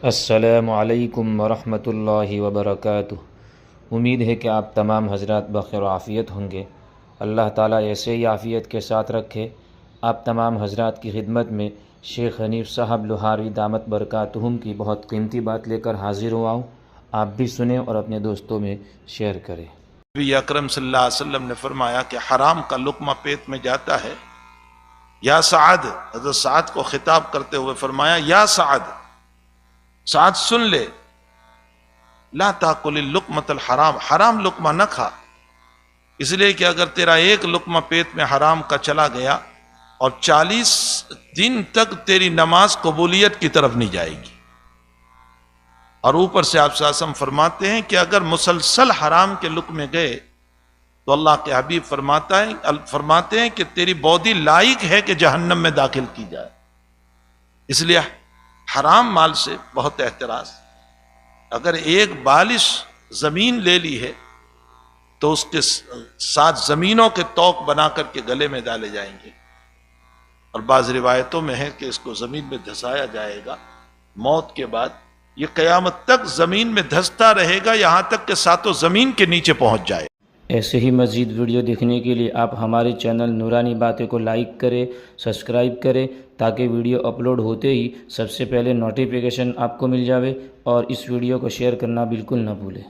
السلام علیکم ورحمۃ اللہ وبرکاتہ۔ امید ہے کہ آپ تمام حضرات بخیر و عافیت ہوں گے۔ اللہ تعالیٰ ایسے ہی عافیت کے ساتھ رکھے۔ آپ تمام حضرات کی خدمت میں شیخ حنیف صاحب لوہاروی دامت برکاتہم کی بہت قیمتی بات لے کر حاضر ہوا ہوں۔ آپ بھی سنیں اور اپنے دوستوں میں شیئر کریں۔ نبی اکرم صلی اللہ علیہ وسلم نے فرمایا کہ حرام کا لقمہ پیٹ میں جاتا ہے، یا سعد، حضرت سعد کو خطاب کرتے ہوئے فرمایا یا سعد، سعد سن لے، لا تاکل اللقمۃ الحرام، حرام لقمہ نہ کھا، اس لیے کہ اگر تیرا ایک لقمہ پیٹ میں حرام کا چلا گیا اور 40 دن تک تیری نماز قبولیت کی طرف نہیں جائے گی۔ اور اوپر سے آپ صلی اللہ علیہ وسلم فرماتے ہیں کہ اگر مسلسل حرام کے لقمے گئے تو اللہ کے حبیب فرماتے ہیں کہ تیری باڈی لائق ہے کہ جہنم میں داخل کی جائے۔ اس لیے حرام مال سے بہت احتراز۔ اگر ایک بالش زمین لے لی ہے تو اس کے 7 زمینوں کے توق بنا کر کے گلے میں ڈالے جائیں گے، اور بعض روایتوں میں ہے کہ اس کو زمین میں دھسایا جائے گا موت کے بعد، یہ قیامت تک زمین میں دھستا رہے گا یہاں تک کہ 7 زمین کے نیچے پہنچ جائے۔ ایسے ہی مزید ویڈیو دیکھنے کے لیے آپ ہمارے چینل نورانی باتیں کو لائک کریں، سبسکرائب کریں، تاکہ ویڈیو اپلوڈ ہوتے ہی سب سے پہلے نوٹیفیکیشن آپ کو مل جاوے، اور اس ویڈیو کو شیئر کرنا بالکل نہ بھولیں۔